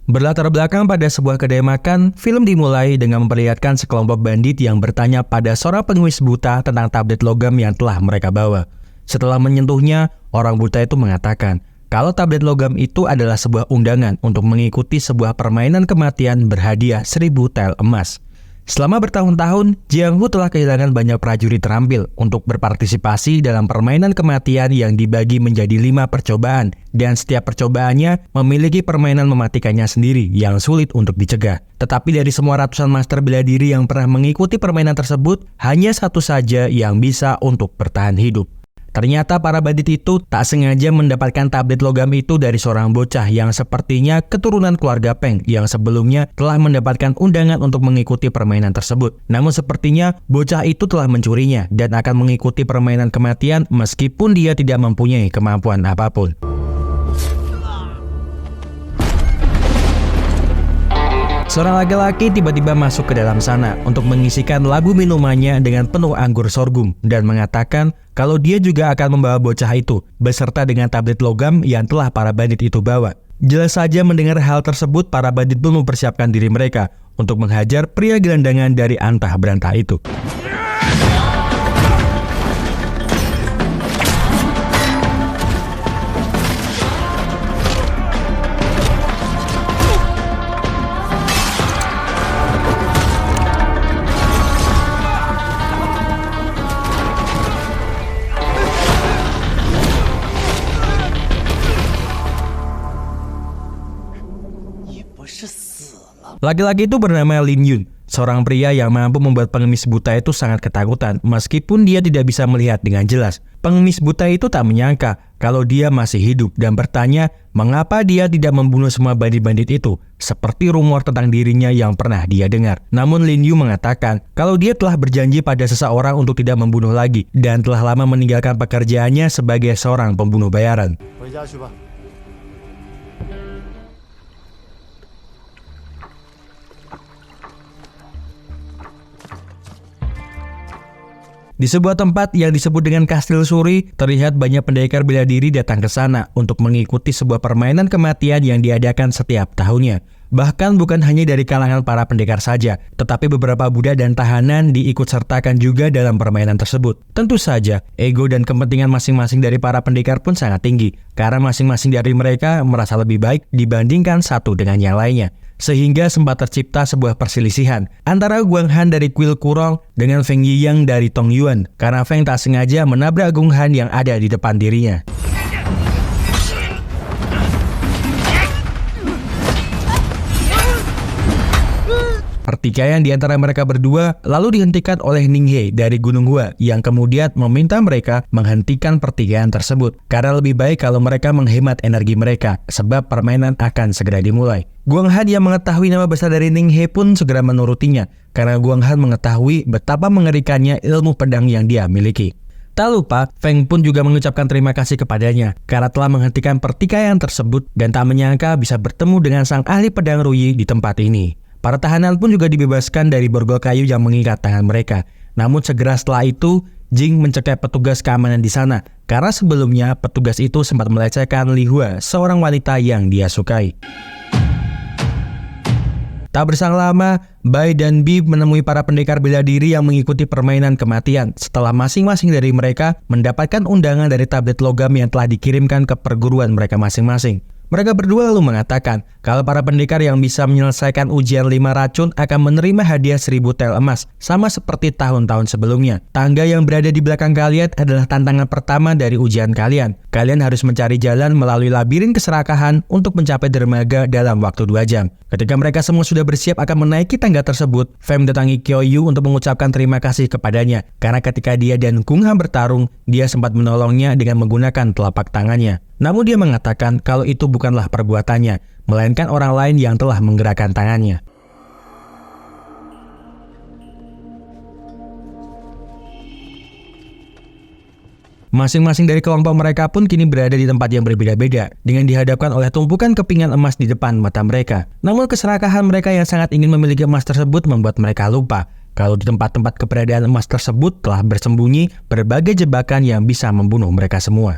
Berlatar belakang pada sebuah kedai makan, film dimulai dengan memperlihatkan sekelompok bandit yang bertanya pada seorang pengemis buta tentang tablet logam yang telah mereka bawa. Setelah menyentuhnya, orang buta itu mengatakan kalau tablet logam itu adalah sebuah undangan untuk mengikuti sebuah permainan kematian berhadiah 1000 tel emas. Selama bertahun-tahun, Jiang Hu telah kehilangan banyak prajurit terampil untuk berpartisipasi dalam permainan kematian yang dibagi menjadi 5 percobaan, dan setiap percobaannya memiliki permainan mematikannya sendiri yang sulit untuk dicegah. Tetapi dari semua ratusan master bela diri yang pernah mengikuti permainan tersebut, hanya satu saja yang bisa untuk bertahan hidup. Ternyata para bandit itu tak sengaja mendapatkan tablet logam itu dari seorang bocah yang sepertinya keturunan keluarga Peng yang sebelumnya telah mendapatkan undangan untuk mengikuti permainan tersebut. Namun sepertinya bocah itu telah mencurinya dan akan mengikuti permainan kematian meskipun dia tidak mempunyai kemampuan apapun. Seorang laki-laki tiba-tiba masuk ke dalam sana untuk mengisikan labu minumannya dengan penuh anggur sorghum dan mengatakan kalau dia juga akan membawa bocah itu beserta dengan tablet logam yang telah para bandit itu bawa. Jelas saja mendengar hal tersebut, para bandit pun mempersiapkan diri mereka untuk menghajar pria gelandangan dari antah berantah itu. Laki-laki itu bernama Lin Yun, seorang pria yang mampu membuat pengemis buta itu sangat ketakutan meskipun dia tidak bisa melihat dengan jelas. Pengemis buta itu tak menyangka kalau dia masih hidup dan bertanya mengapa dia tidak membunuh semua bandit-bandit itu, seperti rumor tentang dirinya yang pernah dia dengar. Namun Lin Yun mengatakan kalau dia telah berjanji pada seseorang untuk tidak membunuh lagi dan telah lama meninggalkan pekerjaannya sebagai seorang pembunuh bayaran. Di sebuah tempat yang disebut dengan Kastil Suri, terlihat banyak pendekar bela diri datang ke sana untuk mengikuti sebuah permainan kematian yang diadakan setiap tahunnya. Bahkan bukan hanya dari kalangan para pendekar saja, tetapi beberapa budak dan tahanan diikutsertakan juga dalam permainan tersebut. Tentu saja, ego dan kepentingan masing-masing dari para pendekar pun sangat tinggi, karena masing-masing dari mereka merasa lebih baik dibandingkan satu dengan yang lainnya. Sehingga sempat tercipta sebuah perselisihan antara Guang Han dari kuil Kurong dengan Feng Yiyang dari Tong Yuan, karena Feng tak sengaja menabrak Guang Han yang ada di depan dirinya. Pertikaian di antara mereka berdua lalu dihentikan oleh Ning He dari Gunung Hua yang kemudian meminta mereka menghentikan pertikaian tersebut karena lebih baik kalau mereka menghemat energi mereka sebab permainan akan segera dimulai. Guang Han yang mengetahui nama besar dari Ning He pun segera menurutinya karena Guang Han mengetahui betapa mengerikannya ilmu pedang yang dia miliki. Tak lupa, Feng pun juga mengucapkan terima kasih kepadanya karena telah menghentikan pertikaian tersebut dan tak menyangka bisa bertemu dengan sang ahli pedang Ruyi di tempat ini. Para tahanan pun juga dibebaskan dari borgol kayu yang mengikat tangan mereka. Namun segera setelah itu, Jing mencekik petugas keamanan di sana karena sebelumnya petugas itu sempat melecehkan Li Hua, seorang wanita yang dia sukai. Tak berselang lama, Bai dan Bi menemui para pendekar bela diri yang mengikuti permainan kematian setelah masing-masing dari mereka mendapatkan undangan dari tablet logam yang telah dikirimkan ke perguruan mereka masing-masing. Mereka berdua lalu mengatakan kalau para pendekar yang bisa menyelesaikan ujian 5 racun akan menerima hadiah 1000 tel emas, sama seperti tahun-tahun sebelumnya. Tangga yang berada di belakang kalian adalah tantangan pertama dari ujian kalian. Kalian harus mencari jalan melalui labirin keserakahan untuk mencapai dermaga dalam waktu 2 jam. Ketika mereka semua sudah bersiap akan menaiki tangga tersebut, Feng mendatangi Qiao Yu untuk mengucapkan terima kasih kepadanya, karena ketika dia dan Kung Han bertarung, dia sempat menolongnya dengan menggunakan telapak tangannya. Namun dia mengatakan kalau itu bukanlah perbuatannya, melainkan orang lain yang telah menggerakkan tangannya. Masing-masing dari kelompok mereka pun kini berada di tempat yang berbeda-beda, dengan dihadapkan oleh tumpukan kepingan emas di depan mata mereka. Namun keserakahan mereka yang sangat ingin memiliki emas tersebut membuat mereka lupa kalau di tempat-tempat keberadaan emas tersebut telah bersembunyi berbagai jebakan yang bisa membunuh mereka semua.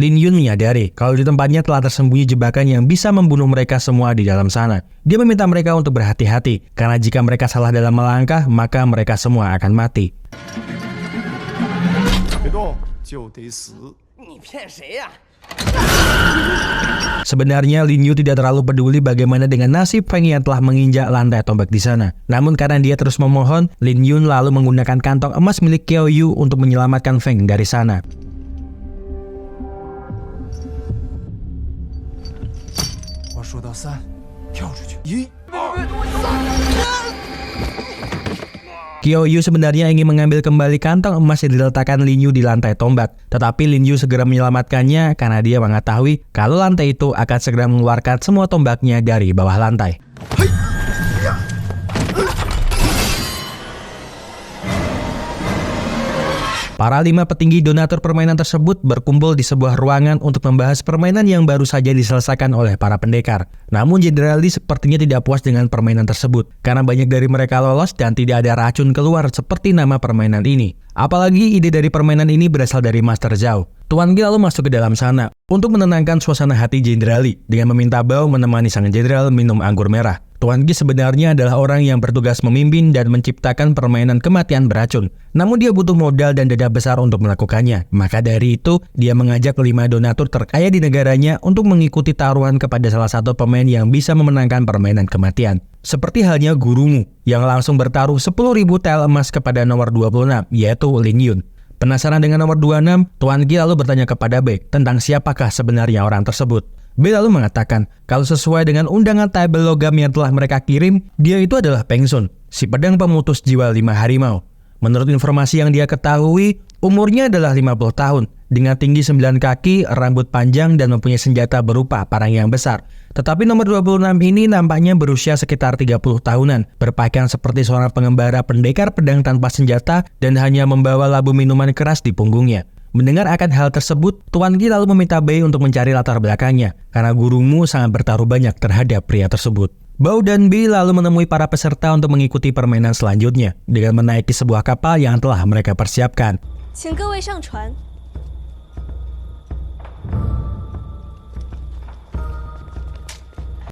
Lin Yun menyadari kalau di tempatnya telah tersembunyi jebakan yang bisa membunuh mereka semua di dalam sana. Dia meminta mereka untuk berhati-hati, karena jika mereka salah dalam melangkah, maka mereka semua akan mati. Sebenarnya Lin Yu tidak terlalu peduli bagaimana dengan nasib Feng yang telah menginjak lantai tombak di sana. Namun karena dia terus memohon, Lin Yun lalu menggunakan kantong emas milik Qiao Yu untuk menyelamatkan Feng dari sana. Qiao Yu sebenarnya ingin mengambil kembali kantong emas yang diletakkan Lin Yu di lantai tombak. Tetapi Lin Yu segera menyelamatkannya karena dia mengetahui kalau lantai itu akan segera mengeluarkan semua tombaknya dari bawah lantai. Para 5 petinggi donatur permainan tersebut berkumpul di sebuah ruangan untuk membahas permainan yang baru saja diselesaikan oleh para pendekar. Namun Jenderal Li sepertinya tidak puas dengan permainan tersebut, karena banyak dari mereka lolos dan tidak ada racun keluar seperti nama permainan ini. Apalagi ide dari permainan ini berasal dari Master Zhao. Tuan Ge lalu masuk ke dalam sana untuk menenangkan suasana hati Jenderal Li dengan meminta Bao menemani sang jenderal minum anggur merah. Tuan Ge sebenarnya adalah orang yang bertugas memimpin dan menciptakan permainan kematian beracun. Namun dia butuh modal dan dana besar untuk melakukannya. Maka dari itu, dia mengajak 5 donatur terkaya di negaranya untuk mengikuti taruhan kepada salah satu pemain yang bisa memenangkan permainan kematian. Seperti halnya gurumu, yang langsung bertaruh 10.000 tel emas kepada nomor 26, yaitu Lin Yun. Penasaran dengan nomor 26, Tuan Ge lalu bertanya kepada B tentang siapakah sebenarnya orang tersebut. B lalu mengatakan kalau sesuai dengan undangan tabel logam yang telah mereka kirim, dia itu adalah Peng Sun, si pedang pemutus jiwa 5 harimau. Menurut informasi yang dia ketahui, umurnya adalah 50 tahun, dengan tinggi 9 kaki, rambut panjang, dan mempunyai senjata berupa parang yang besar. Tetapi nomor 26 ini nampaknya berusia sekitar 30 tahunan, berpakaian seperti seorang pengembara pendekar pedang tanpa senjata dan hanya membawa labu minuman keras di punggungnya. Mendengar akan hal tersebut, Tuan Ge lalu meminta Bei untuk mencari latar belakangnya, karena gurumu sangat bertaruh banyak terhadap pria tersebut. Bao dan Bei lalu menemui para peserta untuk mengikuti permainan selanjutnya, dengan menaiki sebuah kapal yang telah mereka persiapkan.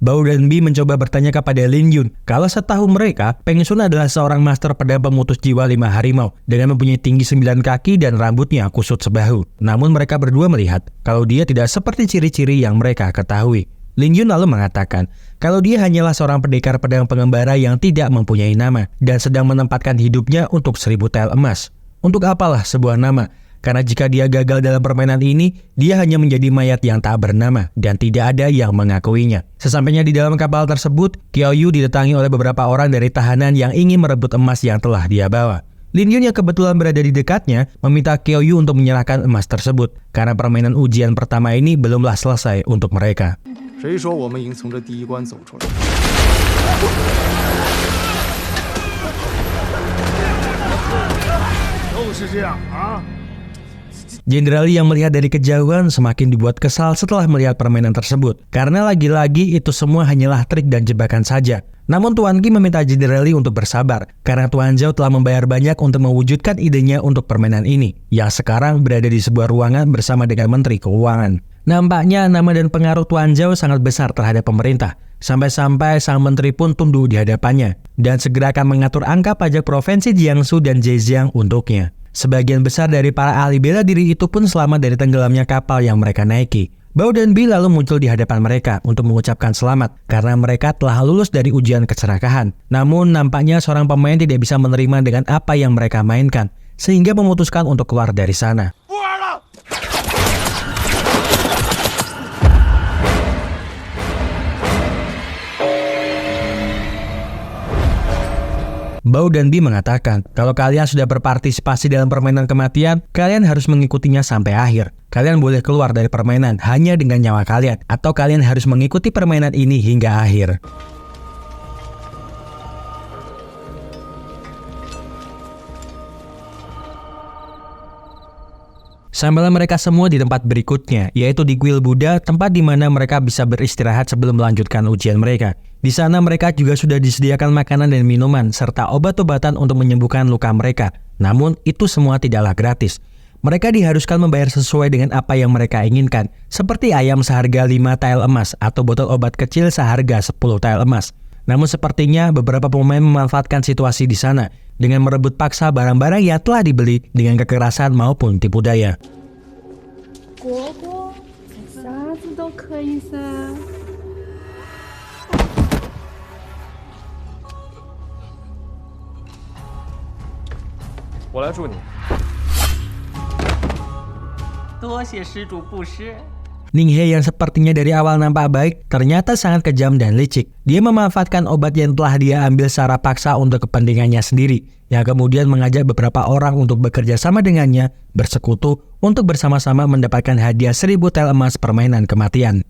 Bao dan Bi mencoba bertanya kepada Lin Yun kalau setahu mereka, Peng Sun adalah seorang master pedang pemutus jiwa 5 harimau dengan mempunyai tinggi 9 kaki dan rambutnya kusut sebahu. Namun mereka berdua melihat kalau dia tidak seperti ciri-ciri yang mereka ketahui. Lin Yun lalu mengatakan kalau dia hanyalah seorang pendekar pedang pengembara yang tidak mempunyai nama dan sedang menempatkan hidupnya untuk 1000 tel emas. Untuk apalah sebuah nama? Karena jika dia gagal dalam permainan ini, dia hanya menjadi mayat yang tak bernama dan tidak ada yang mengakuinya. Sesampainya di dalam kapal tersebut, Qiao Yu didatangi oleh beberapa orang dari tahanan yang ingin merebut emas yang telah dia bawa. Lin Yun yang kebetulan berada di dekatnya meminta Qiao Yu untuk menyerahkan emas tersebut karena permainan ujian pertama ini belumlah selesai untuk mereka. Jenderal Li yang melihat dari kejauhan semakin dibuat kesal setelah melihat permainan tersebut. Karena lagi-lagi itu semua hanyalah trik dan jebakan saja. Namun Tuan Ge meminta Jenderal Li untuk bersabar, karena Tuan Zhao telah membayar banyak untuk mewujudkan idenya untuk permainan ini, yang sekarang berada di sebuah ruangan bersama dengan Menteri Keuangan. Nampaknya nama dan pengaruh Tuan Zhao sangat besar terhadap pemerintah. Sampai-sampai sang menteri pun tunduk di hadapannya, dan segera akan mengatur angka pajak provinsi Jiangsu dan Zhejiang untuknya. Sebagian besar dari para ahli bela diri itu pun selamat dari tenggelamnya kapal yang mereka naiki. Bao dan Bi lalu muncul di hadapan mereka untuk mengucapkan selamat karena mereka telah lulus dari ujian keserakahan. Namun nampaknya seorang pemain tidak bisa menerima dengan apa yang mereka mainkan, sehingga memutuskan untuk keluar dari sana. Bao dan Bi mengatakan, kalau kalian sudah berpartisipasi dalam permainan kematian, kalian harus mengikutinya sampai akhir. Kalian boleh keluar dari permainan hanya dengan nyawa kalian, atau kalian harus mengikuti permainan ini hingga akhir. Sampailah mereka semua di tempat berikutnya, yaitu di kuil Buddha, tempat di mana mereka bisa beristirahat sebelum melanjutkan ujian mereka. Di sana mereka juga sudah disediakan makanan dan minuman, serta obat-obatan untuk menyembuhkan luka mereka. Namun itu semua tidaklah gratis. Mereka diharuskan membayar sesuai dengan apa yang mereka inginkan, seperti ayam seharga 5 tael emas atau botol obat kecil seharga 10 tael emas. Namun sepertinya beberapa pemain memanfaatkan situasi di sana dengan merebut paksa barang-barang yang telah dibeli dengan kekerasan maupun tipu daya. 果果，啥子都可以噻。我来助你。多谢施主布施。 Ninghe yang sepertinya dari awal nampak baik, ternyata sangat kejam dan licik. Dia memanfaatkan obat yang telah dia ambil secara paksa untuk kepentingannya sendiri, yang kemudian mengajak beberapa orang untuk bekerja sama dengannya, bersekutu, untuk bersama-sama mendapatkan hadiah 1000 tel emas permainan kematian.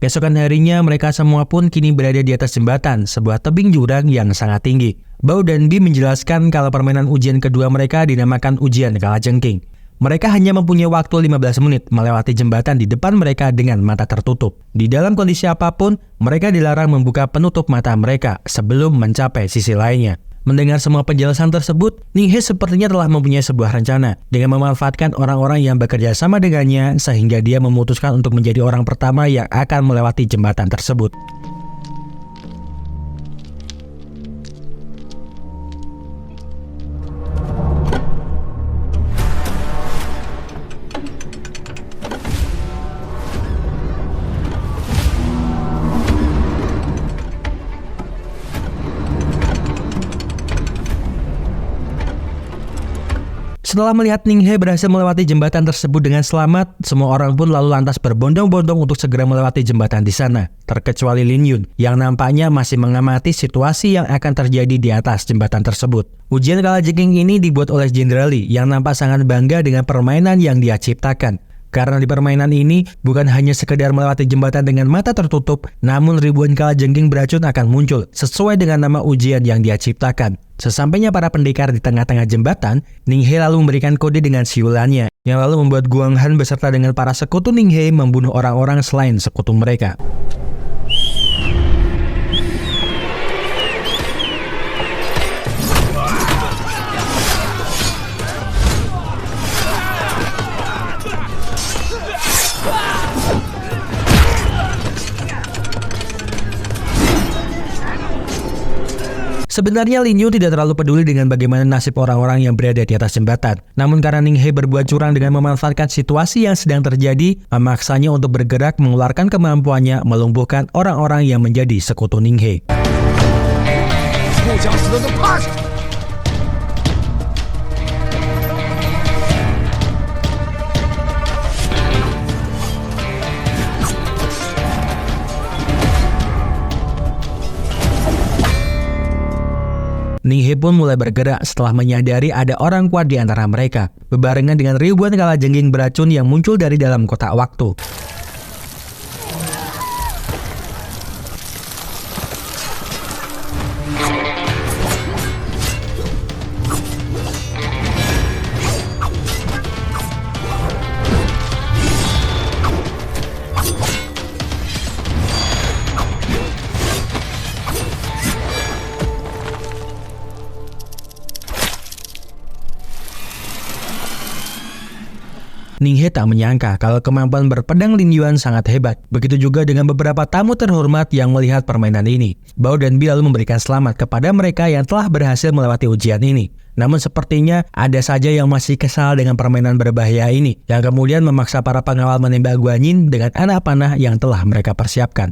Keesokan harinya, mereka semua pun kini berada di atas jembatan, sebuah tebing jurang yang sangat tinggi. Bao dan Bi menjelaskan kalau permainan ujian kedua mereka dinamakan ujian kalajengking. Mereka hanya mempunyai waktu 15 menit melewati jembatan di depan mereka dengan mata tertutup. Di dalam kondisi apapun, mereka dilarang membuka penutup mata mereka sebelum mencapai sisi lainnya. Mendengar semua penjelasan tersebut, Ninghe sepertinya telah mempunyai sebuah rencana dengan memanfaatkan orang-orang yang bekerja sama dengannya sehingga dia memutuskan untuk menjadi orang pertama yang akan melewati jembatan tersebut. Setelah melihat Ninghe berhasil melewati jembatan tersebut dengan selamat, semua orang pun lalu lantas berbondong-bondong untuk segera melewati jembatan di sana, terkecuali Lin Yun yang nampaknya masih mengamati situasi yang akan terjadi di atas jembatan tersebut. Ujian kalajengking ini dibuat oleh Jenderal Li yang nampak sangat bangga dengan permainan yang dia ciptakan. Karena di permainan ini bukan hanya sekedar melewati jembatan dengan mata tertutup, namun ribuan kalajengking beracun akan muncul sesuai dengan nama ujian yang dia ciptakan. Sesampainya para pendekar di tengah-tengah jembatan, Ninghe lalu memberikan kode dengan siulannya, yang lalu membuat Guang Han beserta dengan para sekutu Ninghe membunuh orang-orang selain sekutu mereka. Sebenarnya Lin Yun tidak terlalu peduli dengan bagaimana nasib orang-orang yang berada di atas jembatan. Namun karena Ninghe berbuat curang dengan memanfaatkan situasi yang sedang terjadi, memaksanya untuk bergerak mengeluarkan kemampuannya melumpuhkan orang-orang yang menjadi sekutu Ninghe. Ninghe pun mulai bergerak setelah menyadari ada orang kuat di antara mereka, bebarengan dengan ribuan kalajengking beracun yang muncul dari dalam kotak waktu. Ninghe tak menyangka kalau kemampuan berpedang Lin Yuan sangat hebat. Begitu juga dengan beberapa tamu terhormat yang melihat permainan ini. Bao dan Bi lalu memberikan selamat kepada mereka yang telah berhasil melewati ujian ini. Namun sepertinya ada saja yang masih kesal dengan permainan berbahaya ini, yang kemudian memaksa para pengawal menembak Guan Yin dengan anak panah yang telah mereka persiapkan.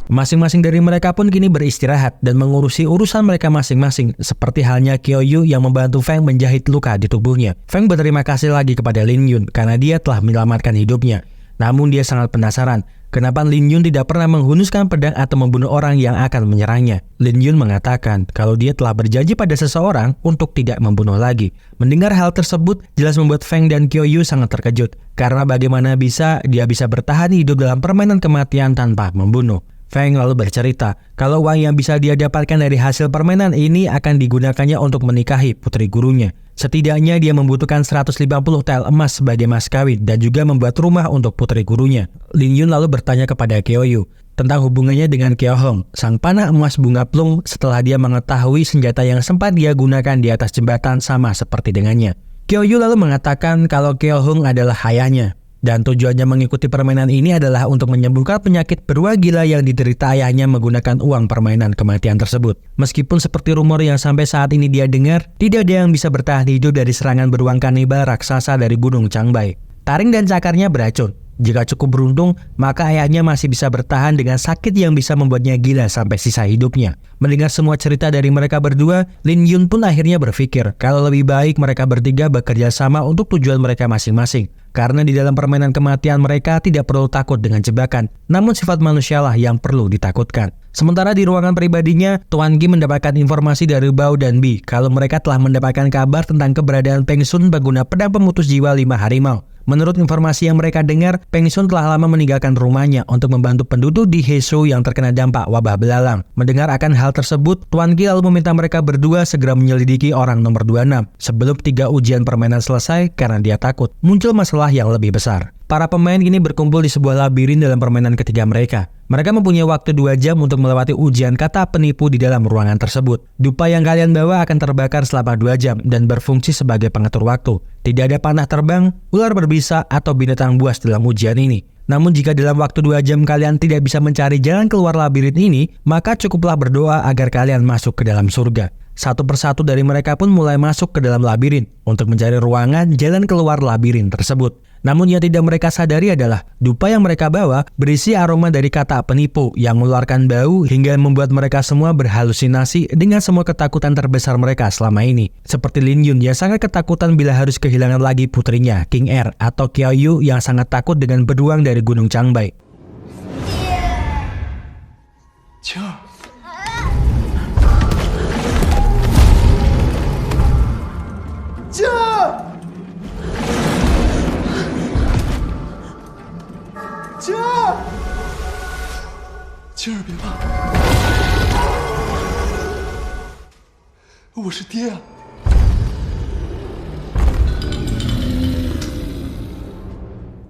Masing-masing dari mereka pun kini beristirahat dan mengurusi urusan mereka masing-masing, seperti halnya Kyoyu yang membantu Feng menjahit luka di tubuhnya. Feng berterima kasih lagi kepada Lin Yun karena dia telah menyelamatkan hidupnya. Namun dia sangat penasaran, kenapa Lin Yun tidak pernah menghunuskan pedang atau membunuh orang yang akan menyerangnya. Lin Yun mengatakan kalau dia telah berjanji pada seseorang untuk tidak membunuh lagi. Mendengar hal tersebut jelas membuat Feng dan Kyoyu sangat terkejut, karena bagaimana bisa dia bisa bertahan hidup dalam permainan kematian tanpa membunuh. Feng lalu bercerita kalau uang yang bisa dia dapatkan dari hasil permainan ini akan digunakannya untuk menikahi putri gurunya. Setidaknya dia membutuhkan 150 tel emas sebagai mas kawin dan juga membuat rumah untuk putri gurunya. Lin Yun lalu bertanya kepada Kyoyu, tentang hubungannya dengan Kyo-hong, sang panah emas bunga plum setelah dia mengetahui senjata yang sempat dia gunakan di atas jembatan sama seperti dengannya. Kyo-yu lalu mengatakan kalau Kyo-hong adalah ayahnya, dan tujuannya mengikuti permainan ini adalah untuk menyembuhkan penyakit beruang gila yang diderita ayahnya menggunakan uang permainan kematian tersebut. Meskipun seperti rumor yang sampai saat ini dia dengar, tidak ada yang bisa bertahan hidup dari serangan beruang kanibal raksasa dari Gunung Changbai. Taring dan cakarnya beracun. Jika cukup beruntung, maka ayahnya masih bisa bertahan dengan sakit yang bisa membuatnya gila sampai sisa hidupnya. Mendengar semua cerita dari mereka berdua, Lin Yun pun akhirnya berpikir kalau lebih baik mereka bertiga bekerja sama untuk tujuan mereka masing-masing. Karena di dalam permainan kematian mereka tidak perlu takut dengan jebakan, namun sifat manusialah yang perlu ditakutkan. Sementara di ruangan pribadinya, Tuan Gi mendapatkan informasi dari Bao dan Bi kalau mereka telah mendapatkan kabar tentang keberadaan Peng Sun pengguna pedang pemutus jiwa 5 harimau. Menurut informasi yang mereka dengar, Peng Sun telah lama meninggalkan rumahnya untuk membantu penduduk di Hesu yang terkena dampak wabah belalang. Mendengar akan hal tersebut, Tuan Gi lalu meminta mereka berdua segera menyelidiki orang nomor 26 sebelum 3 ujian permainan selesai karena dia takut muncul masalah yang lebih besar. Para pemain kini berkumpul di sebuah labirin dalam permainan ketiga mereka. Mereka mempunyai waktu 2 jam untuk melewati ujian kata penipu di dalam ruangan tersebut. Dupa yang kalian bawa akan terbakar selama 2 jam dan berfungsi sebagai pengatur waktu. Tidak ada panah terbang, ular berbisa, atau binatang buas dalam ujian ini. Namun jika dalam waktu 2 jam kalian tidak bisa mencari jalan keluar labirin ini, maka cukuplah berdoa agar kalian masuk ke dalam surga. Satu persatu dari mereka pun mulai masuk ke dalam labirin untuk mencari ruangan jalan keluar labirin tersebut. Namun yang tidak mereka sadari adalah dupa yang mereka bawa berisi aroma dari kata penipu yang mengeluarkan bau hingga membuat mereka semua berhalusinasi dengan semua ketakutan terbesar mereka selama ini. Seperti Lin Yun yang sangat ketakutan bila harus kehilangan lagi putrinya, King Er, atau Kyo-yu yang sangat takut dengan beruang dari Gunung Changbai.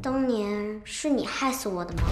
当年是你害死我的吗？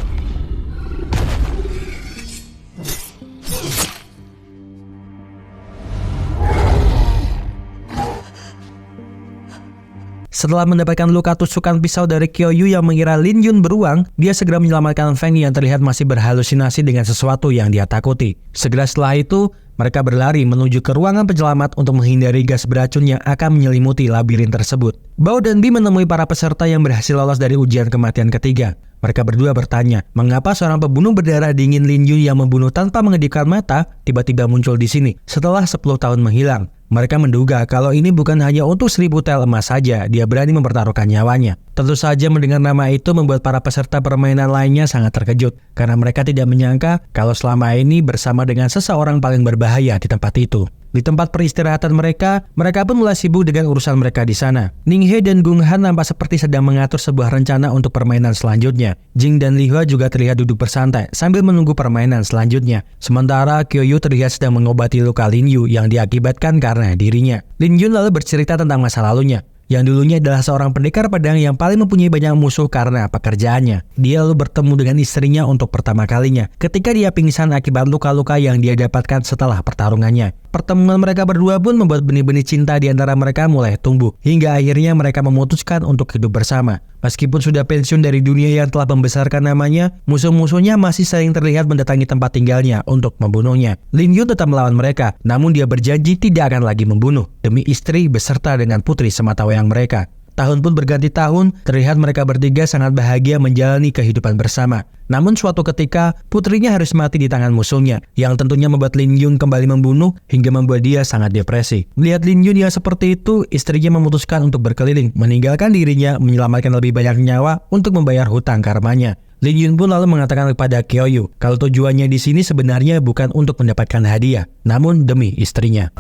Setelah mendapatkan luka tusukan pisau dari Kyo-yu yang mengira Lin Yun beruang, dia segera menyelamatkan Feng yang terlihat masih berhalusinasi dengan sesuatu yang dia takuti. Segera setelah itu, mereka berlari menuju ke ruangan penyelamat untuk menghindari gas beracun yang akan menyelimuti labirin tersebut. Bao dan Bi menemui para peserta yang berhasil lolos dari ujian kematian ketiga. Mereka berdua bertanya, mengapa seorang pembunuh berdarah dingin Lin Yun yang membunuh tanpa mengedipkan mata tiba-tiba muncul di sini setelah 10 tahun menghilang. Mereka menduga kalau ini bukan hanya untuk 1000 tel emas saja, dia berani mempertaruhkan nyawanya. Tentu saja mendengar nama itu membuat para peserta permainan lainnya sangat terkejut, karena mereka tidak menyangka kalau selama ini bersama dengan seseorang paling berbahaya di tempat itu. Di tempat peristirahatan mereka pun mulai sibuk dengan urusan mereka di sana. Ning He dan Gung Han nampak seperti sedang mengatur sebuah rencana untuk permainan selanjutnya. Jing dan Li Hua juga terlihat duduk bersantai sambil menunggu permainan selanjutnya. Sementara Kyo-yu terlihat sedang mengobati luka Lin Yu yang diakibatkan karena dirinya. Lin Yun lalu bercerita tentang masa lalunya, yang dulunya adalah seorang pendekar pedang yang paling mempunyai banyak musuh karena pekerjaannya. Dia lalu bertemu dengan istrinya untuk pertama kalinya ketika dia pingsan akibat luka-luka yang dia dapatkan setelah pertarungannya. Pertemuan mereka berdua pun membuat benih-benih cinta di antara mereka mulai tumbuh, hingga akhirnya mereka memutuskan untuk hidup bersama. Meskipun sudah pensiun dari dunia yang telah membesarkan namanya, musuh-musuhnya masih sering terlihat mendatangi tempat tinggalnya untuk membunuhnya. Lin Yun tetap melawan mereka, namun dia berjanji tidak akan lagi membunuh demi istri beserta dengan putri sematawayang mereka. Tahun pun berganti tahun, terlihat mereka bertiga sangat bahagia menjalani kehidupan bersama. Namun suatu ketika, putrinya harus mati di tangan musuhnya, yang tentunya membuat Lin Yun kembali membunuh hingga membuat dia sangat depresi. Melihat Lin Yun yang seperti itu, istrinya memutuskan untuk berkeliling, meninggalkan dirinya, menyelamatkan lebih banyak nyawa untuk membayar hutang karmanya. Lin Yun pun lalu mengatakan kepada Kyo-yu kalau tujuannya di sini sebenarnya bukan untuk mendapatkan hadiah, namun demi istrinya.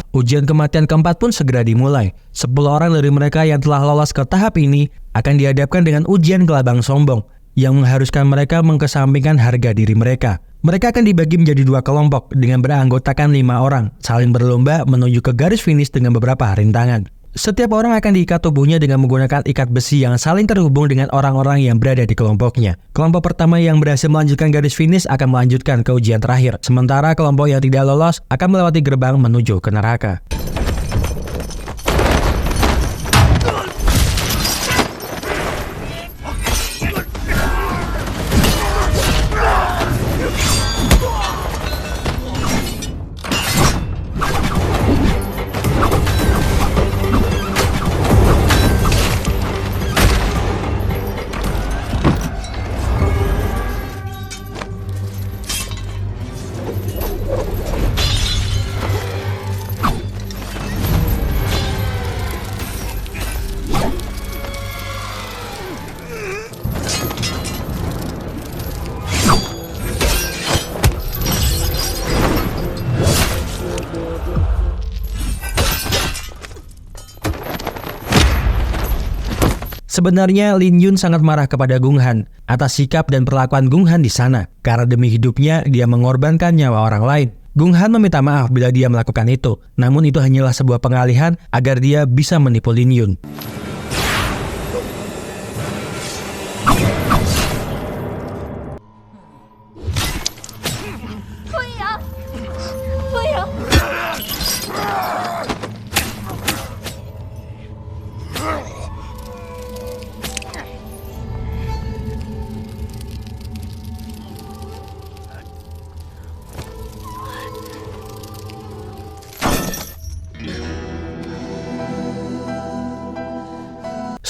Ujian kematian keempat pun segera dimulai. 10 orang dari mereka yang telah lolos ke tahap ini akan dihadapkan dengan ujian gelabang sombong yang mengharuskan mereka mengkesampingkan harga diri mereka. Mereka akan dibagi menjadi 2 kelompok dengan beranggotakan 5 orang, saling berlomba menuju ke garis finish dengan beberapa rintangan. Setiap orang akan diikat tubuhnya dengan menggunakan ikat besi yang saling terhubung dengan orang-orang yang berada di kelompoknya. Kelompok pertama yang berhasil melanjutkan garis finish akan melanjutkan ke ujian terakhir, sementara kelompok yang tidak lolos akan melewati gerbang menuju ke neraka. Sebenarnya Lin Yun sangat marah kepada Gung Han atas sikap dan perlakuan Gung Han di sana, karena demi hidupnya dia mengorbankan nyawa orang lain. Gung Han meminta maaf bila dia melakukan itu, namun itu hanyalah sebuah pengalihan agar dia bisa menipu Lin Yun.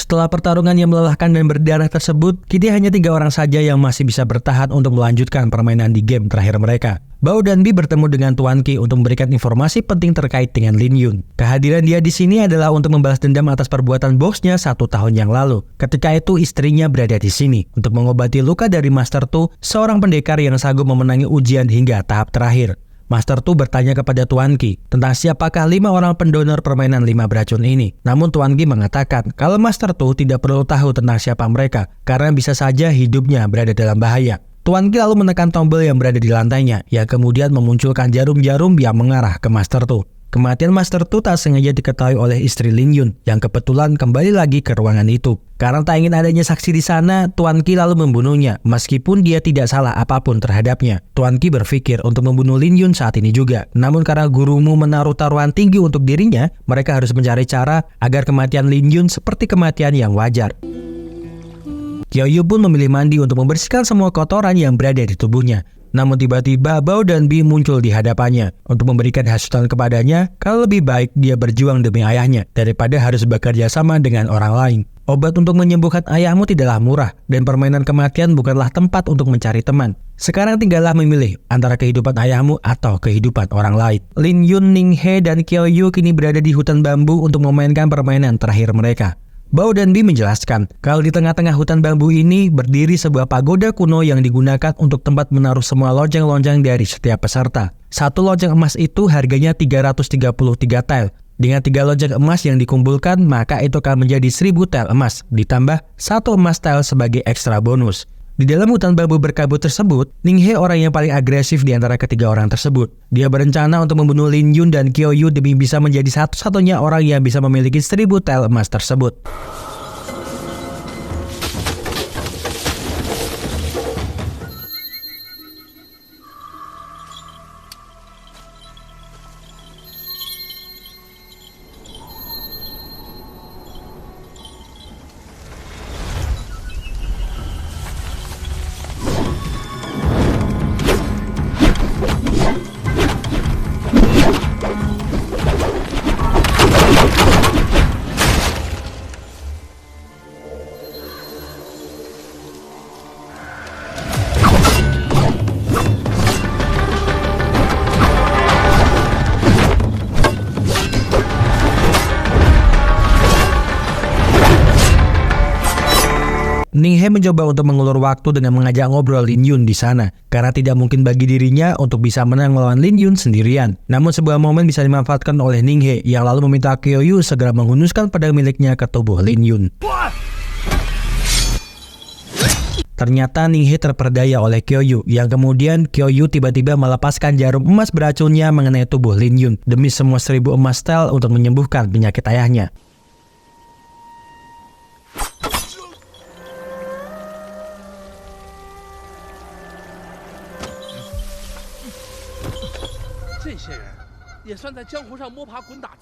Setelah pertarungan yang melelahkan dan berdarah tersebut, kini hanya 3 orang saja yang masih bisa bertahan untuk melanjutkan permainan di game terakhir mereka. Bao dan Bi bertemu dengan Tuan Qi untuk memberikan informasi penting terkait dengan Lin Yun. Kehadiran dia di sini adalah untuk membalas dendam atas perbuatan bosnya 1 tahun yang lalu. Ketika itu istrinya berada di sini untuk mengobati luka dari Master Tu, seorang pendekar yang sanggup memenangi ujian hingga tahap terakhir. Master Tu bertanya kepada Tuan Qi tentang siapakah 5 orang pendonor permainan 5 beracun ini. Namun Tuan Qi mengatakan kalau Master Tu tidak perlu tahu tentang siapa mereka karena bisa saja hidupnya berada dalam bahaya. Tuan Qi lalu menekan tombol yang berada di lantainya yang kemudian memunculkan jarum-jarum yang mengarah ke Master Tu. Kematian Master Tu tak sengaja diketahui oleh istri Lin Yun yang kebetulan kembali lagi ke ruangan itu. Karena tak ingin adanya saksi di sana, Tuan Qi lalu membunuhnya meskipun dia tidak salah apapun terhadapnya. Tuan Qi berpikir untuk membunuh Lin Yun saat ini juga. Namun karena gurumu menaruh taruhan tinggi untuk dirinya, mereka harus mencari cara agar kematian Lin Yun seperti kematian yang wajar. Qiao pun memilih mandi untuk membersihkan semua kotoran yang berada di tubuhnya. Namun tiba-tiba Bao dan Bi muncul di hadapannya untuk memberikan hasutan kepadanya kalau lebih baik dia berjuang demi ayahnya daripada harus bekerja sama dengan orang lain. Obat untuk menyembuhkan ayahmu tidaklah murah dan permainan kematian bukanlah tempat untuk mencari teman. Sekarang tinggallah memilih antara kehidupan ayahmu atau kehidupan orang lain. Lin Yun, Ning He, dan Qiao Yu kini berada di hutan bambu untuk memainkan permainan terakhir mereka. Bao dan Bi menjelaskan kalau di tengah-tengah hutan bambu ini berdiri sebuah pagoda kuno yang digunakan untuk tempat menaruh semua lonjang-lonjang dari setiap peserta. 1 lonjang emas itu harganya 333 tel. Dengan 3 lonjang emas yang dikumpulkan, maka itu akan menjadi 1000 tel emas, ditambah 1 emas tel sebagai ekstra bonus. Di dalam hutan bambu berkabut tersebut, Ning He orang yang paling agresif di antara ketiga orang tersebut. Dia berencana untuk membunuh Lin Yun dan Qiao Yu demi bisa menjadi satu-satunya orang yang bisa memiliki 1000 tel emas tersebut. Ning He mencoba untuk mengulur waktu dengan mengajak ngobrol Lin Yun di sana, karena tidak mungkin bagi dirinya untuk bisa menang melawan Lin Yun sendirian. Namun sebuah momen bisa dimanfaatkan oleh Ning He yang lalu meminta Qiao Yu segera menghunuskan pedang miliknya ke tubuh Lin Yun. Ternyata Ning He terperdaya oleh Qiao Yu, yang kemudian Qiao Yu tiba-tiba melepaskan jarum emas beracunnya mengenai tubuh Lin Yun demi semua 1000 emas tel untuk menyembuhkan penyakit ayahnya.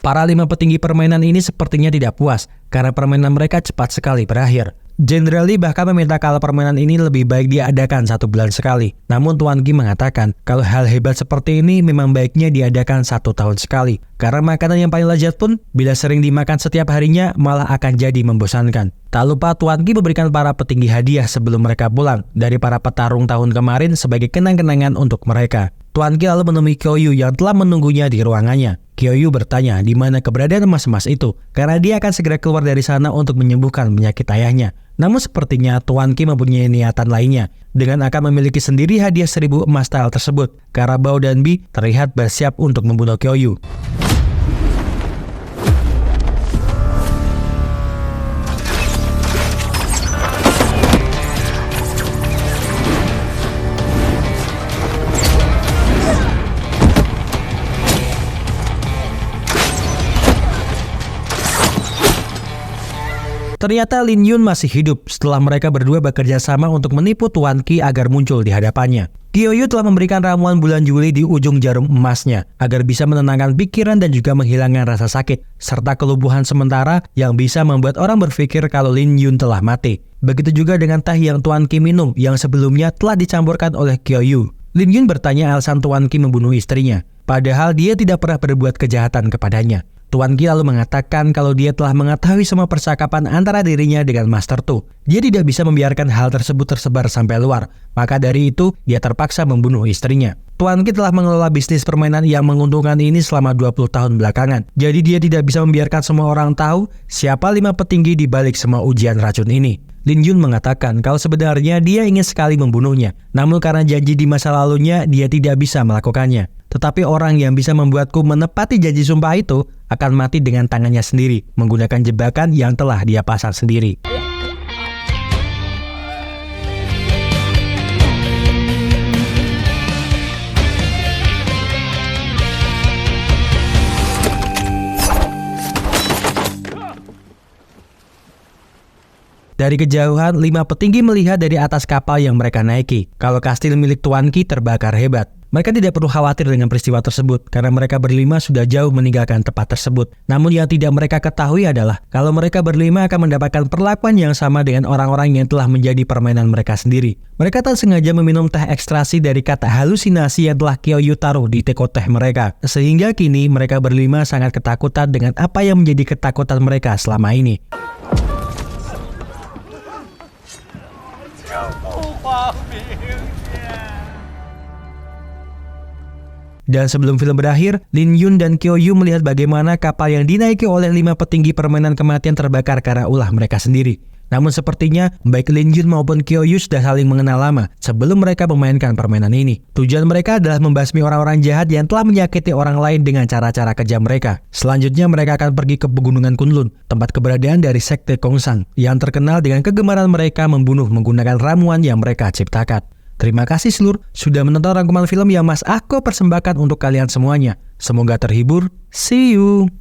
Para 5 petinggi permainan ini sepertinya tidak puas karena permainan mereka cepat sekali berakhir. Jenderal Lee bahkan meminta kalau permainan ini lebih baik diadakan 1 bulan sekali. Namun Tuan Ki mengatakan kalau hal hebat seperti ini memang baiknya diadakan 1 tahun sekali. Karena makanan yang paling lezat pun bila sering dimakan setiap harinya malah akan jadi membosankan. Tak lupa Tuan Ki memberikan para petinggi hadiah sebelum mereka pulang dari para petarung tahun kemarin sebagai kenang-kenangan untuk mereka. Tuan Ki lalu menemui Kyo-yu yang telah menunggunya di ruangannya. Kyo-yu bertanya di mana keberadaan emas-emas itu karena dia akan segera keluar dari sana untuk menyembuhkan penyakit ayahnya. Namun sepertinya Tuan Ki mempunyai niatan lainnya dengan akan memiliki sendiri hadiah 1000 emas style tersebut karena Bao dan Bi terlihat bersiap untuk membunuh Kyo-yu. Ternyata Lin Yun masih hidup setelah mereka berdua bekerja sama untuk menipu Tuan Ki agar muncul di hadapannya. Kyo-yu telah memberikan ramuan bulan Juli di ujung jarum emasnya agar bisa menenangkan pikiran dan juga menghilangkan rasa sakit serta kelumpuhan sementara yang bisa membuat orang berpikir kalau Lin Yun telah mati. Begitu juga dengan teh yang Tuan Ki minum yang sebelumnya telah dicampurkan oleh Kyo-yu. Lin Yun bertanya alasan Tuan Ki membunuh istrinya, padahal dia tidak pernah berbuat kejahatan kepadanya. Tuan Ki lalu mengatakan kalau dia telah mengetahui semua percakapan antara dirinya dengan Master Tu. Dia tidak bisa membiarkan hal tersebut tersebar sampai luar, maka dari itu dia terpaksa membunuh istrinya. Tuan Ki telah mengelola bisnis permainan yang menguntungkan ini selama 20 tahun belakangan. Jadi dia tidak bisa membiarkan semua orang tahu siapa 5 petinggi di balik semua ujian racun ini. Lin Yun mengatakan kalau sebenarnya dia ingin sekali membunuhnya, namun karena janji di masa lalunya dia tidak bisa melakukannya. Tetapi orang yang bisa membuatku menepati janji sumpah itu akan mati dengan tangannya sendiri, menggunakan jebakan yang telah dia pasang sendiri. Dari kejauhan, 5 petinggi melihat dari atas kapal yang mereka naiki kalau kastil milik Tuan Ki terbakar hebat. Mereka tidak perlu khawatir dengan peristiwa tersebut karena mereka berlima sudah jauh meninggalkan tempat tersebut. Namun yang tidak mereka ketahui adalah kalau mereka berlima akan mendapatkan perlakuan yang sama dengan orang-orang yang telah menjadi permainan mereka sendiri. Mereka tak sengaja meminum teh ekstrasi dari kata halusinasi yang telah Kyo-yu taruh di teko teh mereka. Sehingga kini mereka berlima sangat ketakutan dengan apa yang menjadi ketakutan mereka selama ini. Dan sebelum film berakhir, Lin Yun dan Kyo-yu melihat bagaimana kapal yang dinaiki oleh 5 petinggi permainan kematian terbakar karena ulah mereka sendiri. Namun sepertinya baik Lin Yun maupun Kyo-yu sudah saling mengenal lama sebelum mereka memainkan permainan ini. Tujuan mereka adalah membasmi orang-orang jahat yang telah menyakiti orang lain dengan cara-cara kejam mereka. Selanjutnya mereka akan pergi ke Pegunungan Kunlun, tempat keberadaan dari Sekte Kongsang, yang terkenal dengan kegemaran mereka membunuh menggunakan ramuan yang mereka ciptakan. Terima kasih seluruh sudah menonton rangkuman film yang Mas Ako persembahkan untuk kalian semuanya. Semoga terhibur. See you!